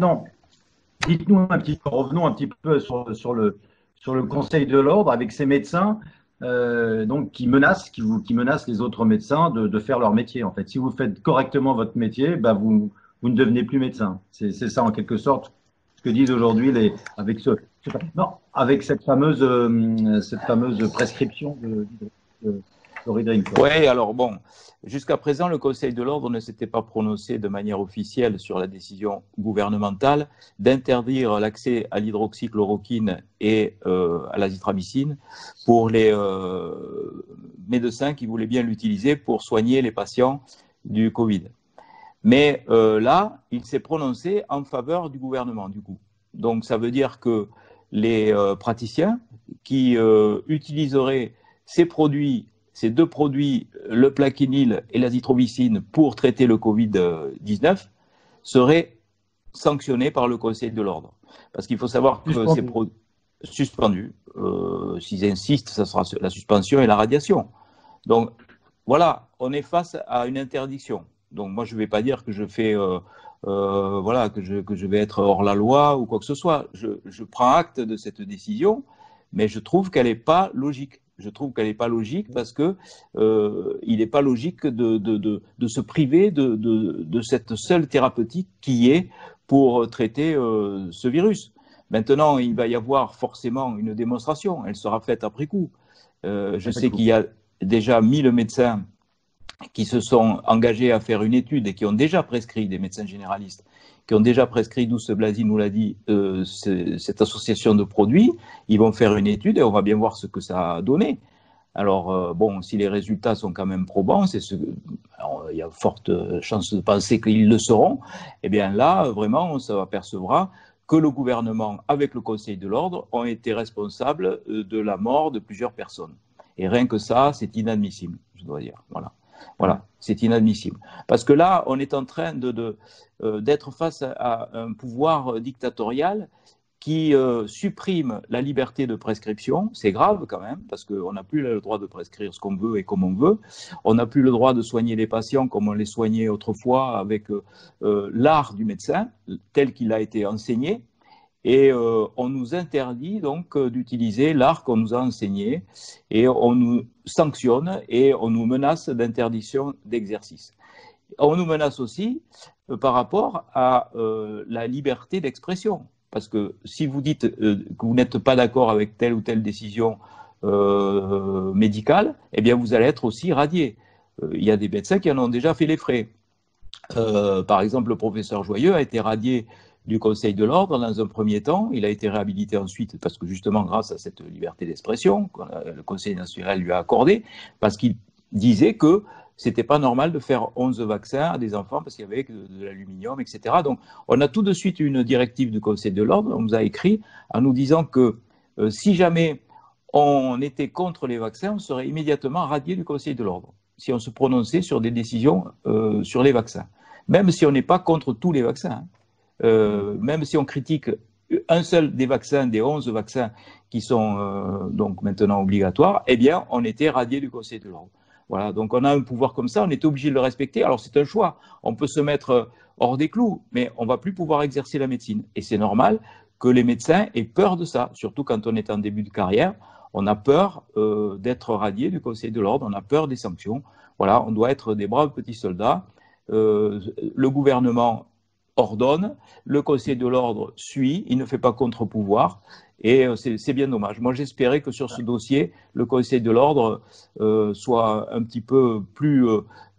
maintenant, dites-nous un petit peu, revenons un petit peu sur le Conseil de l'ordre avec ces médecins donc qui menacent les autres médecins de faire leur métier. En fait, si vous faites correctement votre métier, bah vous ne devenez plus médecin. C'est ça en quelque sorte ce que disent aujourd'hui non, avec cette fameuse prescription de Chlorhydrine, quoi. Oui, alors bon, jusqu'à présent, le Conseil de l'ordre ne s'était pas prononcé de manière officielle sur la décision gouvernementale d'interdire l'accès à l'hydroxychloroquine et à l'azithromycine pour les médecins qui voulaient bien l'utiliser pour soigner les patients du Covid. Mais là, il s'est prononcé en faveur du gouvernement, du coup. Donc, ça veut dire que les praticiens qui utiliseraient ces deux produits, le plaquenil et l'azithromycine, pour traiter le Covid-19, seraient sanctionnés par le Conseil de l'ordre. Parce qu'il faut savoir que ces produits suspendus, s'ils insistent, ça sera la suspension et la radiation. Donc, voilà, on est face à une interdiction. Donc, moi, je ne vais pas dire que je fais, voilà, que je vais être hors la loi ou quoi que ce soit. Je prends acte de cette décision, mais je trouve qu'elle n'est pas logique. Je trouve qu'elle n'est pas logique parce que il n'est pas logique de se priver de cette seule thérapeutique qui est pour traiter ce virus. Maintenant, il va y avoir forcément une démonstration. Elle sera faite après coup. Je sais qu'il y a déjà 1000 médecins qui se sont engagés à faire une étude et qui ont déjà prescrit, des médecins généralistes, qui ont déjà prescrit, Douce Blazy nous l'a dit, cette association de produits. Ils vont faire une étude et on va bien voir ce que ça a donné. Alors, bon, si les résultats sont quand même probants, il y a forte chance de penser qu'ils le seront, eh bien là, vraiment, on s'apercevra que le gouvernement, avec le Conseil de l'ordre, ont été responsables de la mort de plusieurs personnes. Et rien que ça, c'est inadmissible, je dois dire. Voilà, c'est inadmissible. Parce que là, on est en train d'être face à un pouvoir dictatorial qui supprime la liberté de prescription. C'est grave quand même, parce qu'on n'a plus le droit de prescrire ce qu'on veut et comme on veut. On n'a plus le droit de soigner les patients comme on les soignait autrefois avec l'art du médecin, tel qu'il a été enseigné. Et on nous interdit donc d'utiliser l'art qu'on nous a enseigné et on nous sanctionne et on nous menace d'interdiction d'exercice. On nous menace aussi par rapport à la liberté d'expression. Parce que si vous dites que vous n'êtes pas d'accord avec telle ou telle décision médicale, eh bien vous allez être aussi radié. Il y a des médecins qui en ont déjà fait les frais. Par exemple, le professeur Joyeux a été radié du Conseil de l'ordre dans un premier temps. Il a été réhabilité ensuite parce que justement grâce à cette liberté d'expression que le Conseil national lui a accordée, parce qu'il disait que c'était pas normal de faire 11 vaccins à des enfants parce qu'il y avait de l'aluminium, etc. Donc on a tout de suite une directive du Conseil de l'ordre. On nous a écrit en nous disant que si jamais on était contre les vaccins, on serait immédiatement radié du Conseil de l'ordre si on se prononçait sur des décisions sur les vaccins. Même si on n'est pas contre tous les vaccins. Même si on critique un seul des vaccins, des 11 vaccins qui sont donc maintenant obligatoires, eh bien, on était radié du Conseil de l'ordre. Voilà, donc on a un pouvoir comme ça, on est obligé de le respecter. Alors c'est un choix, on peut se mettre hors des clous, mais on ne va plus pouvoir exercer la médecine. Et c'est normal que les médecins aient peur de ça, surtout quand on est en début de carrière. On a peur d'être radié du Conseil de l'ordre, on a peur des sanctions. Voilà, on doit être des braves petits soldats. Le gouvernement ordonne, le Conseil de l'ordre suit, il ne fait pas contre-pouvoir, et c'est bien dommage. Moi, j'espérais que sur ce dossier, le Conseil de l'ordre soit un petit peu plus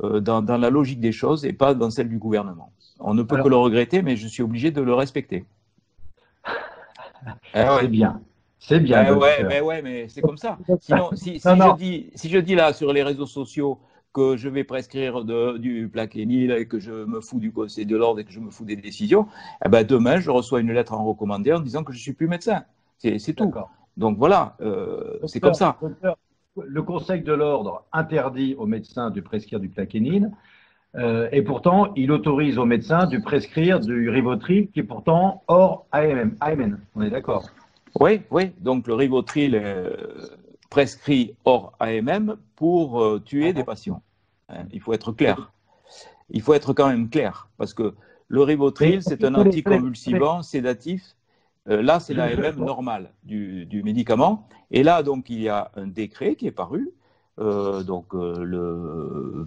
dans la logique des choses et pas dans celle du gouvernement. On ne peut que le regretter, mais je suis obligé de le respecter. C'est bien. C'est bien, docteur. Mais c'est comme ça. Sinon, si je dis là sur les réseaux sociaux que je vais prescrire du plaquenil et que je me fous du Conseil de l'ordre et que je me fous des décisions, eh ben demain, je reçois une lettre en recommandé en disant que je ne suis plus médecin. C'est tout. Donc voilà, c'est comme ça. Docteur, le Conseil de l'ordre interdit aux médecins de prescrire du plaquenil et pourtant, il autorise aux médecins de prescrire du Rivotril qui est pourtant hors AMN. On est d'accord? Oui. Donc le Rivotril prescrit hors AMM pour tuer des patients. Il faut être clair. Il faut être quand même clair parce que Le Rivotril, c'est un anticonvulsivant sédatif. Là, c'est l'AMM normale du médicament. Et là, donc, il y a un décret qui est paru, le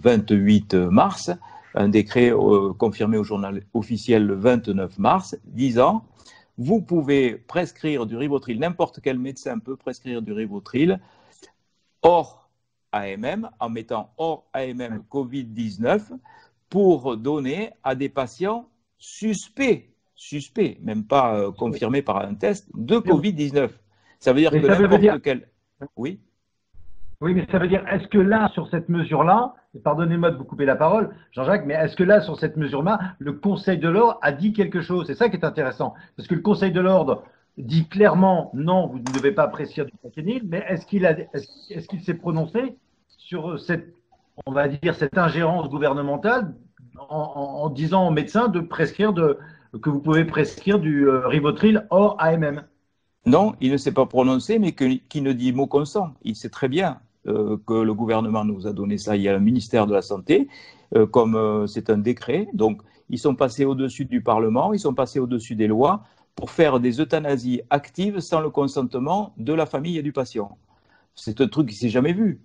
28 mars, un décret confirmé au journal officiel le 29 mars, disant « Vous pouvez prescrire du Rivotril, n'importe quel médecin peut prescrire du Rivotril hors AMM, en mettant hors AMM Covid-19, pour donner à des patients suspects, même pas confirmés par un test, de Covid-19. » Ça veut dire que n'importe quel… Oui. Oui, mais ça veut dire, est-ce que là, sur cette mesure-là, pardonnez-moi de vous couper la parole, Jean-Jacques, mais est-ce que là, sur cette mesure-là, le Conseil de l'Ordre a dit quelque chose? C'est ça qui est intéressant. Parce que le Conseil de l'Ordre dit clairement, non, vous ne devez pas prescrire du plaquenil, mais est-ce qu'il s'est prononcé sur cette, on va dire, cette ingérence gouvernementale en disant aux médecins de prescrire que vous pouvez prescrire du Rivotril hors AMM? Non, il ne s'est pas prononcé, mais qui ne dit mot consent. Il sait très bien que le gouvernement nous a donné ça. Il y a le ministère de la Santé, comme c'est un décret. Donc, ils sont passés au-dessus du Parlement, ils sont passés au-dessus des lois pour faire des euthanasies actives sans le consentement de la famille et du patient. C'est un truc qui ne s'est jamais vu.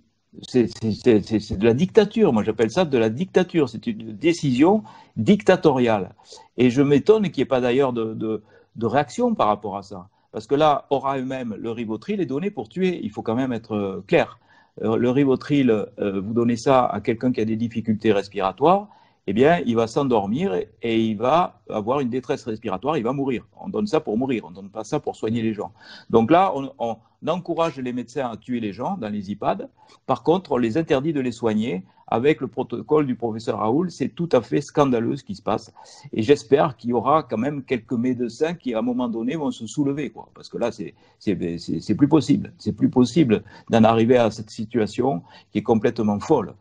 C'est de la dictature. Moi, j'appelle ça de la dictature. C'est une décision dictatoriale. Et je m'étonne qu'il n'y ait pas d'ailleurs de réaction par rapport à ça. Parce que là, hors AMM, le Rivotril est donné pour tuer. Il faut quand même être clair. Le Rivotril, vous donnez ça à quelqu'un qui a des difficultés respiratoires, eh bien, il va s'endormir et il va avoir une détresse respiratoire, il va mourir. On donne ça pour mourir, on ne donne pas ça pour soigner les gens. Donc là, on encourage les médecins à tuer les gens dans les EHPAD. Par contre, on les interdit de les soigner avec le protocole du professeur Raoul. C'est tout à fait scandaleux ce qui se passe. Et j'espère qu'il y aura quand même quelques médecins qui, à un moment donné, vont se soulever, quoi. Parce que là, c'est plus possible. C'est plus possible d'en arriver à cette situation qui est complètement folle.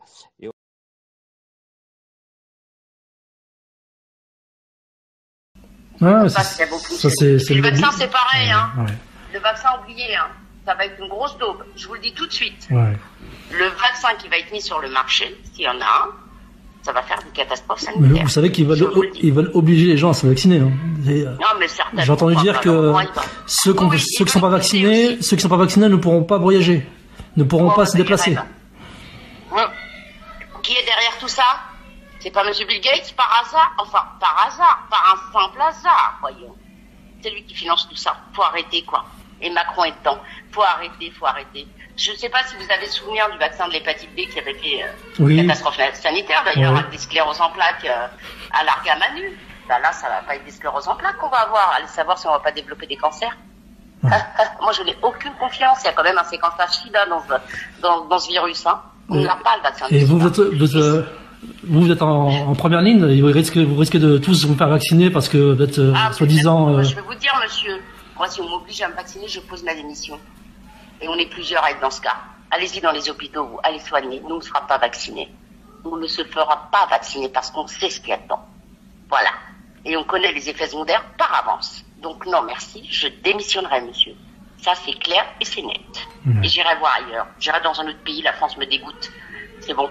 Ah, le vaccin, c'est pareil. Hein. Ouais. Le vaccin, oublié, hein. Ça va être une grosse daube. Je vous le dis tout de suite. Ouais. Le vaccin qui va être mis sur le marché, s'il y en a un, ça va faire une catastrophe Mais sanitaire. vous savez qu'ils veulent obliger les gens à se vacciner. Hein. Non, mais certainement. J'ai entendu dire que ceux qui ne sont pas vaccinés, ne pourront pas voyager, ne pourront pas se déplacer. Qui est derrière tout ça? C'est pas M. Bill Gates par hasard? Enfin, par hasard, par un simple hasard, voyons. C'est lui qui finance tout ça. Faut arrêter, quoi. Et Macron est dedans. Faut arrêter. Je ne sais pas si vous avez souvenir du vaccin de l'hépatite B qui avait fait une catastrophe sanitaire, d'ailleurs, avec des scléroses en plaques à l'argamanu. Ben là, ça va pas être des scléroses en plaques qu'on va avoir. Allez savoir si on va pas développer des cancers. Moi, je n'ai aucune confiance. Il y a quand même un séquençage SIDA dans ce virus. Hein. On n'a pas le vaccin. Et vous êtes en première ligne. Vous risquez de tous vous faire vacciner parce que vous êtes soi-disant. Je vais vous dire, monsieur, moi, si on m'oblige à me vacciner, je pose ma démission. Et on est plusieurs à être dans ce cas. Allez-y dans les hôpitaux, vous allez soigner. Nous ne serons pas vaccinés. On ne se fera pas vacciner parce qu'on sait ce qu'il y a dedans. Voilà. Et on connaît les effets secondaires par avance. Donc non, merci, je démissionnerai, monsieur. Ça, c'est clair et c'est net. Et j'irai voir ailleurs. J'irai dans un autre pays, la France me dégoûte. C'est bon.